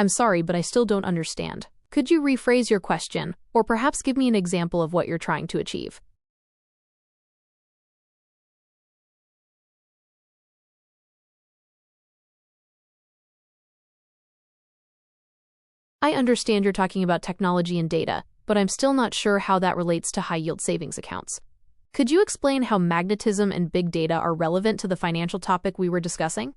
I'm sorry, but I still don't understand. Could you rephrase your question, or perhaps give me an example of what you're trying to achieve? I understand you're talking about technology and data, but I'm still not sure how that relates to high-yield savings accounts. Could you explain how magnetism and big data are relevant to the financial topic we were discussing?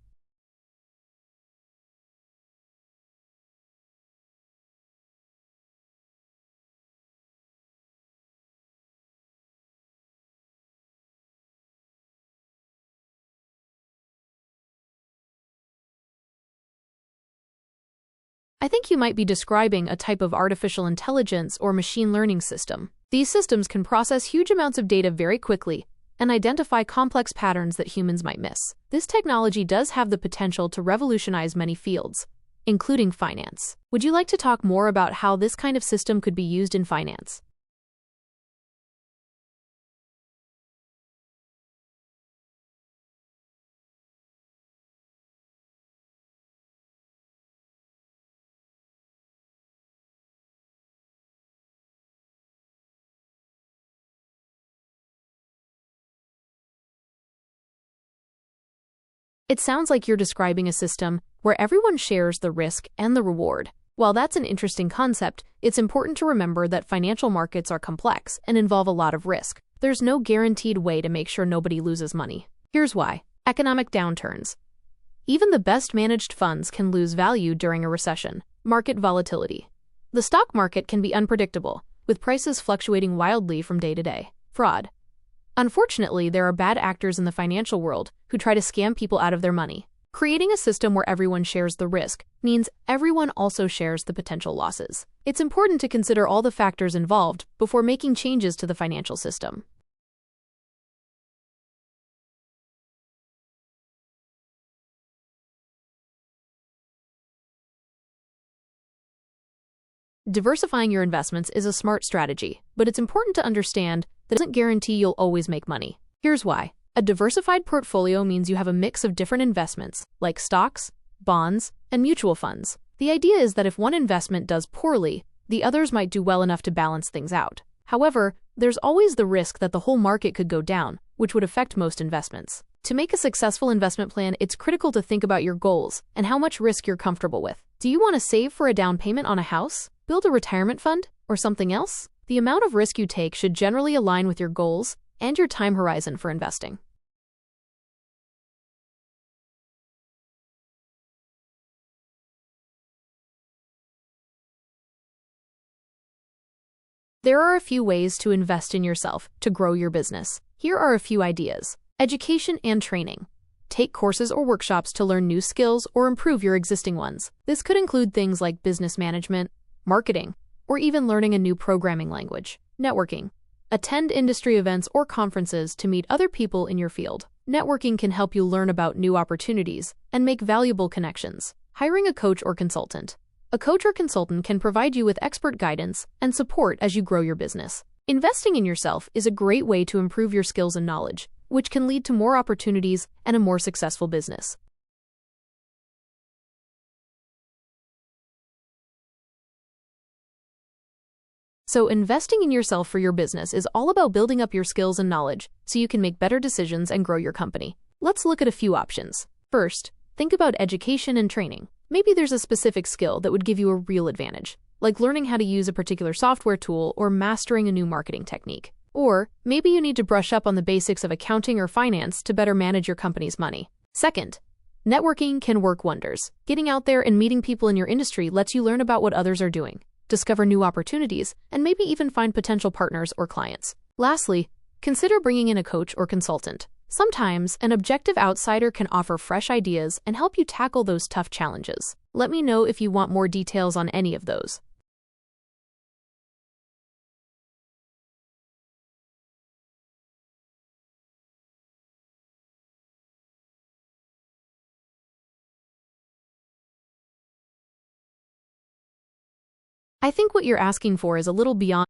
I think you might be describing a type of artificial intelligence or machine learning system. These systems can process huge amounts of data very quickly and identify complex patterns that humans might miss. This technology does have the potential to revolutionize many fields, including finance. Would you like to talk more about how this kind of system could be used in finance? It sounds like you're describing a system where everyone shares the risk and the reward. While that's an interesting concept, it's important to remember that financial markets are complex and involve a lot of risk. There's no guaranteed way to make sure nobody loses money. Here's why. Economic downturns. Even the best managed funds can lose value during a recession. Market volatility. The stock market can be unpredictable, with prices fluctuating wildly from day to day. Fraud. Unfortunately, there are bad actors in the financial world who try to scam people out of their money. Creating a system where everyone shares the risk means everyone also shares the potential losses. It's important to consider all the factors involved before making changes to the financial system. Diversifying your investments is a smart strategy, but it's important to understand that it doesn't guarantee you'll always make money. Here's why. A diversified portfolio means you have a mix of different investments, like stocks, bonds, and mutual funds. The idea is that if one investment does poorly, the others might do well enough to balance things out. However, there's always the risk that the whole market could go down, which would affect most investments. To make a successful investment plan, it's critical to think about your goals and how much risk you're comfortable with. Do you want to save for a down payment on a house, build a retirement fund, or something else? The amount of risk you take should generally align with your goals and your time horizon for investing. There are a few ways to invest in yourself to grow your business. Here are a few ideas. Education and training. Take courses or workshops to learn new skills or improve your existing ones. This could include things like business management, marketing, or even learning a new programming language. Networking. Attend industry events or conferences to meet other people in your field. Networking can help you learn about new opportunities and make valuable connections. Hiring a coach or consultant. A coach or consultant can provide you with expert guidance and support as you grow your business. Investing in yourself is a great way to improve your skills and knowledge, which can lead to more opportunities and a more successful business. So, investing in yourself for your business is all about building up your skills and knowledge so you can make better decisions and grow your company. Let's look at a few options. First, think about education and training. Maybe there's a specific skill that would give you a real advantage, like learning how to use a particular software tool or mastering a new marketing technique. Or maybe you need to brush up on the basics of accounting or finance to better manage your company's money. Second, networking can work wonders. Getting out there and meeting people in your industry lets you learn about what others are doing, discover new opportunities, and maybe even find potential partners or clients. Lastly, consider bringing in a coach or consultant. Sometimes, an objective outsider can offer fresh ideas and help you tackle those tough challenges. Let me know if you want more details on any of those. I think what you're asking for is a little beyond.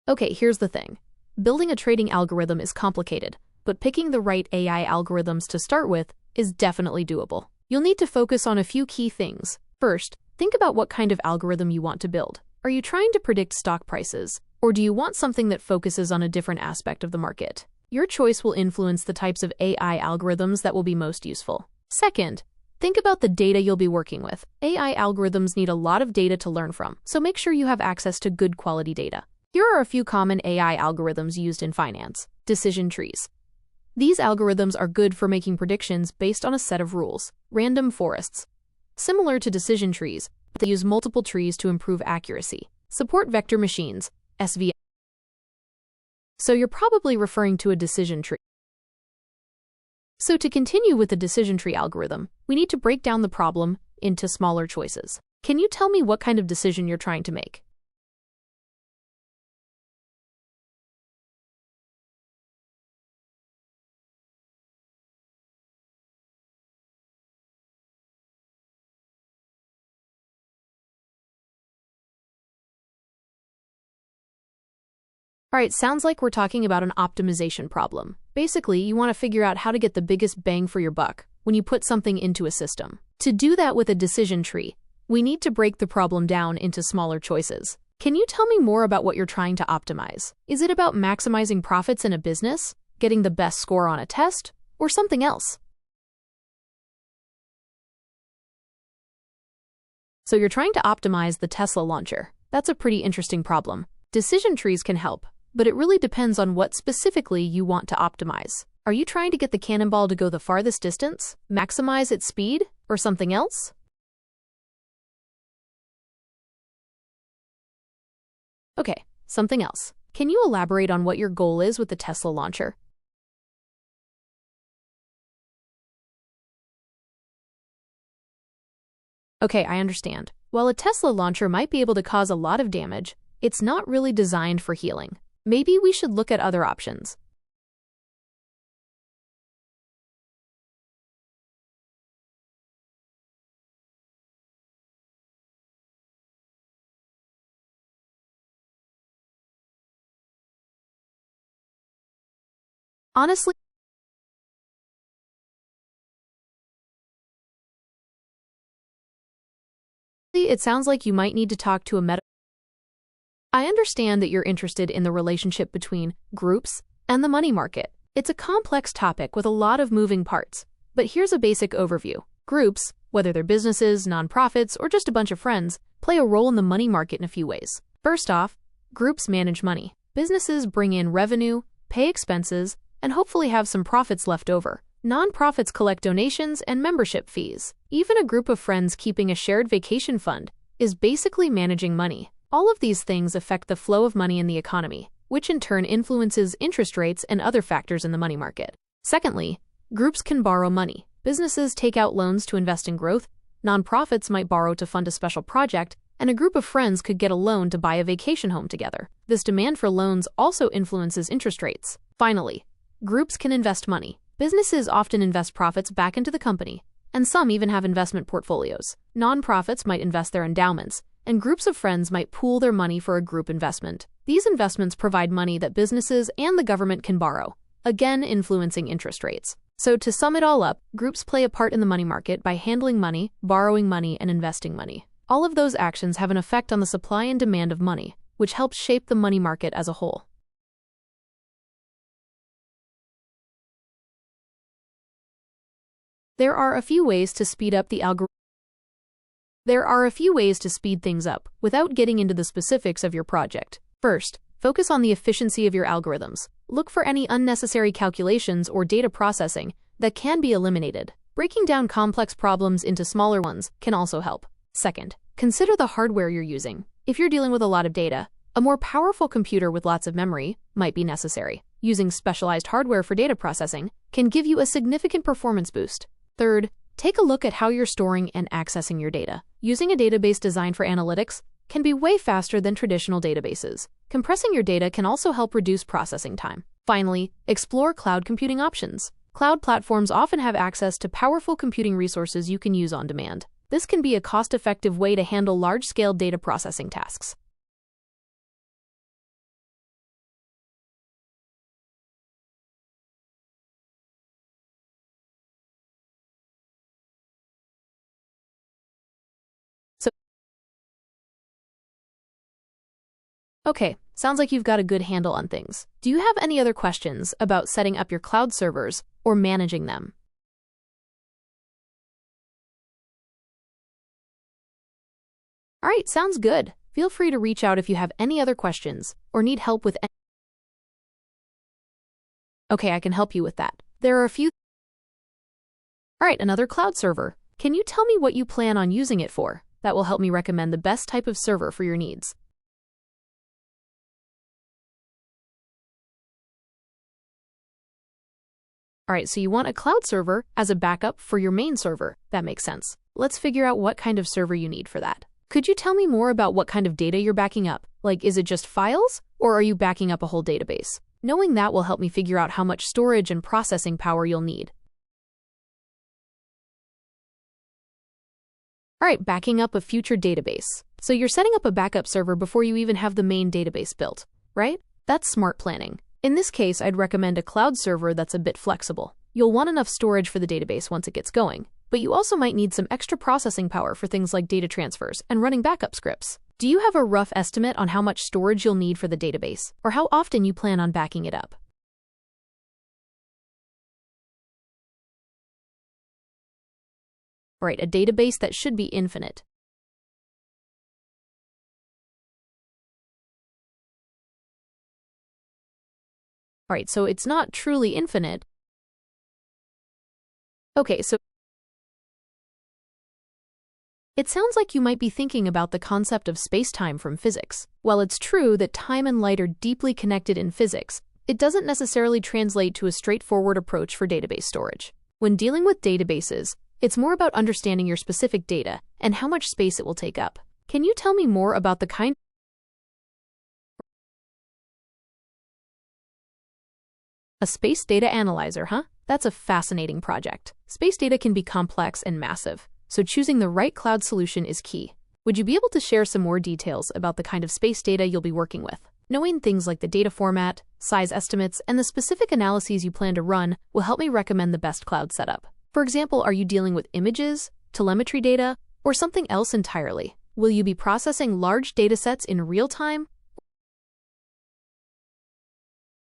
Okay, here's the thing. Building a trading algorithm is complicated, but picking the right AI algorithms to start with is definitely doable. you'll need to focus on a few key things. First, think about what kind of algorithm you want to build. Are you trying to predict stock prices, or do you want something that focuses on a different aspect of the market? Your choice will influence the types of AI algorithms that will be most useful. Second, think about the data you'll be working with. AI algorithms need a lot of data to learn from, so make sure you have access to good quality data. Here are a few common AI algorithms used in finance. Decision trees. These algorithms are good for making predictions based on a set of rules. Random forests. Similar to decision trees, they use multiple trees to improve accuracy. Support vector machines, SVM. So you're probably referring to a decision tree. So to continue with the decision tree algorithm, we need to break down the problem into smaller choices. Can you tell me what kind of decision you're trying to make? All right, sounds like we're talking about an optimization problem. Basically, you want to figure out how to get the biggest bang for your buck when you put something into a system. To do that with a decision tree, we need to break the problem down into smaller choices. Can you tell me more about what you're trying to optimize? Is it about maximizing profits in a business, getting the best score on a test, or something else? So you're trying to optimize the Tesla launcher. That's a pretty interesting problem. Decision trees can help, but it really depends on what specifically you want to optimize. Are you trying to get the cannonball to go the farthest distance, maximize its speed, or something else? Okay, something else. Can you elaborate on what your goal is with the Tesla launcher? Okay, I understand. While a Tesla launcher might be able to cause a lot of damage, it's not really designed for healing. Maybe we should look at other options. Honestly, it sounds like you might need to talk to a medical. I understand that you're interested in the relationship between groups and the money market. It's a complex topic with a lot of moving parts, but here's a basic overview. Groups, whether they're businesses, nonprofits, or just a bunch of friends, play a role in the money market in a few ways. First off, groups manage money. Businesses bring in revenue, pay expenses, and hopefully have some profits left over. Nonprofits collect donations and membership fees. Even a group of friends keeping a shared vacation fund is basically managing money. All of these things affect the flow of money in the economy, which in turn influences interest rates and other factors in the money market. Secondly, groups can borrow money. Businesses take out loans to invest in growth, nonprofits might borrow to fund a special project, and a group of friends could get a loan to buy a vacation home together. This demand for loans also influences interest rates. Finally, groups can invest money. Businesses often invest profits back into the company, and some even have investment portfolios. Nonprofits might invest their endowments, and groups of friends might pool their money for a group investment. These investments provide money that businesses and the government can borrow, again influencing interest rates. So to sum it all up, groups play a part in the money market by handling money, borrowing money, and investing money. All of those actions have an effect on the supply and demand of money, which helps shape the money market as a whole. There are a few ways to speed up the algorithm. There are a few ways to speed things up without getting into the specifics of your project. First, focus on the efficiency of your algorithms. Look for any unnecessary calculations or data processing that can be eliminated. Breaking down complex problems into smaller ones can also help. Second, consider the hardware you're using. If you're dealing with a lot of data, a more powerful computer with lots of memory might be necessary. Using specialized hardware for data processing can give you a significant performance boost. Third, take a look at how you're storing and accessing your data. Using a database designed for analytics can be way faster than traditional databases. Compressing your data can also help reduce processing time. Finally, explore cloud computing options. Cloud platforms often have access to powerful computing resources you can use on demand. This can be a cost-effective way to handle large-scale data processing tasks. Okay, sounds like you've got a good handle on things. Do you have any other questions about setting up your cloud servers or managing them? All right, sounds good. Feel free to reach out if you have any other questions or need help with any. Okay, I can help you with that. There are a few. All right, another cloud server. Can you tell me what you plan on using it for? That will help me recommend the best type of server for your needs. All right, so you want a cloud server as a backup for your main server. That makes sense. Let's figure out what kind of server you need for that. Could you tell me more about what kind of data you're backing up? Like, is it just files, or are you backing up a whole database? Knowing that will help me figure out how much storage and processing power you'll need. All right, backing up a future database. So you're setting up a backup server before you even have the main database built, right? That's smart planning. In this case, I'd recommend a cloud server that's a bit flexible. You'll want enough storage for the database once it gets going, but you also might need some extra processing power for things like data transfers and running backup scripts. Do you have a rough estimate on how much storage you'll need for the database, or how often you plan on backing it up? All right, a database that should be infinite. All right, so it's not truly infinite. Okay, so it sounds like you might be thinking about the concept of space-time from physics. While it's true that time and light are deeply connected in physics, it doesn't necessarily translate to a straightforward approach for database storage. When dealing with databases, it's more about understanding your specific data and how much space it will take up. Can you tell me more about the kind? A space data analyzer, huh? That's a fascinating project. Space data can be complex and massive, so choosing the right cloud solution is key. Would you be able to share some more details about the kind of space data you'll be working with? Knowing things like the data format, size estimates, and the specific analyses you plan to run will help me recommend the best cloud setup. For example, are you dealing with images, telemetry data, or something else entirely? Will you be processing large datasets in real time?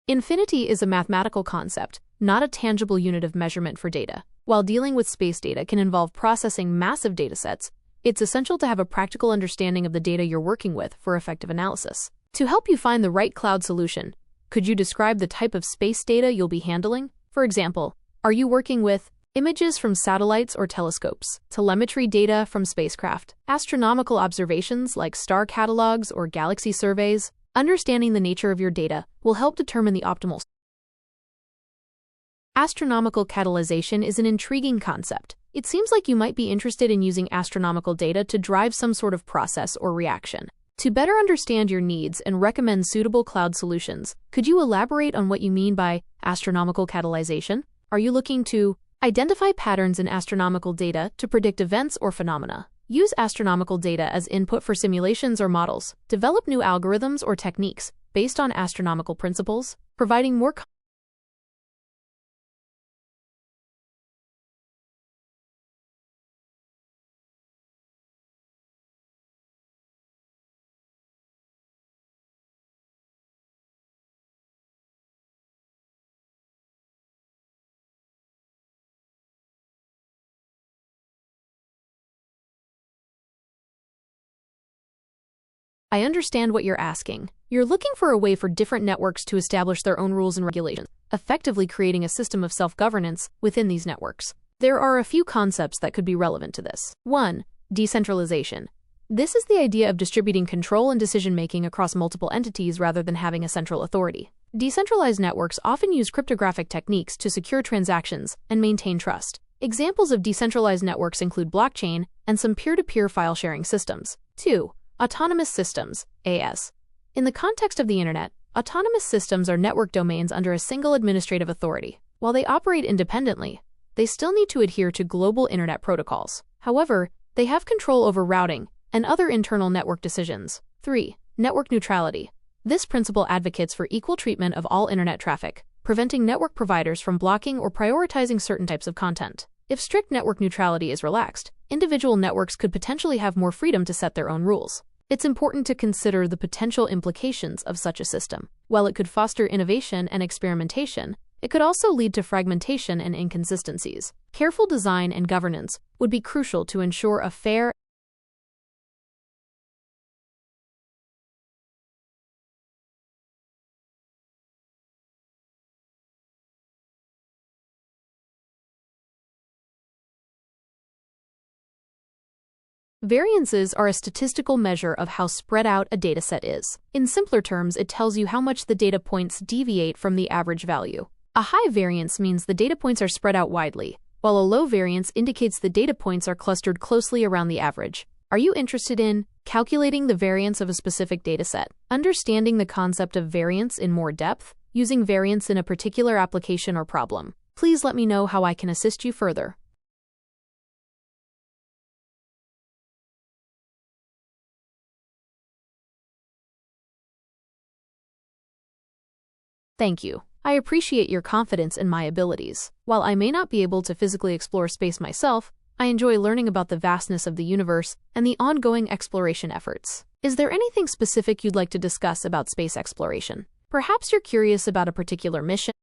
Infinity is a mathematical concept, not a tangible unit of measurement for data. While dealing with space data can involve processing massive datasets, it's essential to have a practical understanding of the data you're working with for effective analysis. To help you find the right cloud solution, could you describe the type of space data you'll be handling? For example, are you working with images from satellites or telescopes, telemetry data from spacecraft, astronomical observations like star catalogs or galaxy surveys? Understanding the nature of your data will help determine the optimal. Astronomical catalyzation is an intriguing concept. It seems like you might be interested in using astronomical data to drive some sort of process or reaction. To better understand your needs and recommend suitable cloud solutions, could you elaborate on what you mean by astronomical catalyzation? Are you looking to identify patterns in astronomical data to predict events or phenomena? Use astronomical data as input for simulations or models. Develop new algorithms or techniques based on astronomical principles, providing more. I understand what you're asking. You're looking for a way for different networks to establish their own rules and regulations, effectively creating a system of self-governance within these networks. There are a few concepts that could be relevant to this. 1. Decentralization. This is the idea of distributing control and decision-making across multiple entities rather than having a central authority. Decentralized networks often use cryptographic techniques to secure transactions and maintain trust. Examples of decentralized networks include blockchain and some peer-to-peer file sharing systems. 2. Autonomous systems, AS. In the context of the internet, autonomous systems are network domains under a single administrative authority. While they operate independently, they still need to adhere to global internet protocols. However, they have control over routing and other internal network decisions. 3. Network neutrality. This principle advocates for equal treatment of all internet traffic, preventing network providers from blocking or prioritizing certain types of content. If strict network neutrality is relaxed, individual networks could potentially have more freedom to set their own rules. it's important to consider the potential implications of such a system. While it could foster innovation and experimentation, it could also lead to fragmentation and inconsistencies. Careful design and governance would be crucial to ensure a fair. Variances are a statistical measure of how spread out a dataset is. In simpler terms, it tells you how much the data points deviate from the average value. A high variance means the data points are spread out widely, while a low variance indicates the data points are clustered closely around the average. Are you interested in calculating the variance of a specific dataset? Understanding the concept of variance in more depth? Using variance in a particular application or problem? Please let me know how I can assist you further. Thank you. I appreciate your confidence in my abilities. While I may not be able to physically explore space myself, I enjoy learning about the vastness of the universe and the ongoing exploration efforts. Is there anything specific you'd like to discuss about space exploration? Perhaps you're curious about a particular mission.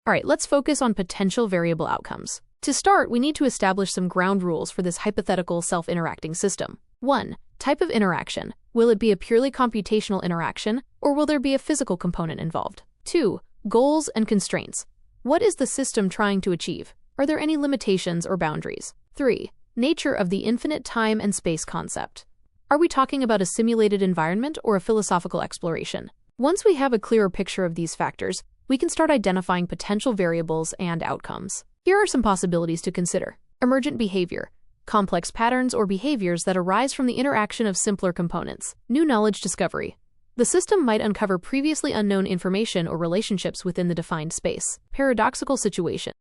All right, let's focus on potential variable outcomes. To start, we need to establish some ground rules for this hypothetical self-interacting system. 1. Type of interaction. Will it be a purely computational interaction, or will there be a physical component involved? 2. Goals and constraints. What is the system trying to achieve? Are there any limitations or boundaries? 3. Nature of the infinite time and space concept. Are we talking about a simulated environment or a philosophical exploration? Once we have a clearer picture of these factors, we can start identifying potential variables and outcomes. Here are some possibilities to consider. Emergent behavior. Complex patterns or behaviors that arise from the interaction of simpler components. New knowledge discovery. The system might uncover previously unknown information or relationships within the defined space. Paradoxical situation.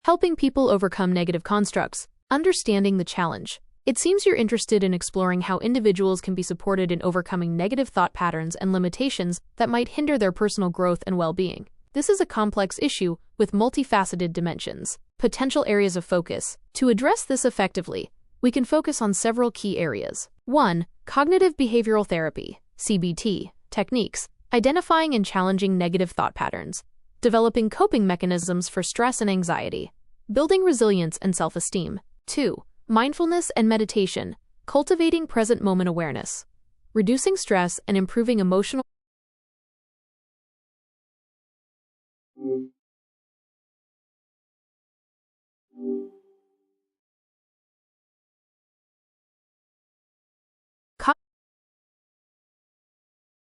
Helping people overcome negative constructs. Understanding the challenge. It seems you're interested in exploring how individuals can be supported in overcoming negative thought patterns and limitations that might hinder their personal growth and well-being. This is a complex issue with multifaceted dimensions. Potential areas of focus. To address this effectively, we can focus on several key areas. 1. Cognitive behavioral therapy, CBT, techniques, identifying and challenging negative thought patterns, developing coping mechanisms for stress and anxiety, building resilience and self-esteem. 2. Mindfulness and meditation, cultivating present moment awareness, reducing stress and improving emotional.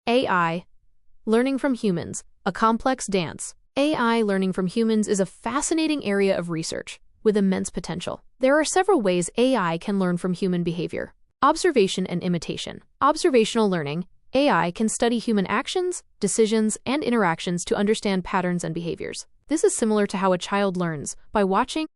AI, learning from humans, a complex dance. AI learning from humans is a fascinating area of research with immense potential. There are several ways AI can learn from human behavior. Observation and imitation. Observational learning. AI can study human actions, decisions, and interactions to understand patterns and behaviors. This is similar to how a child learns by watching.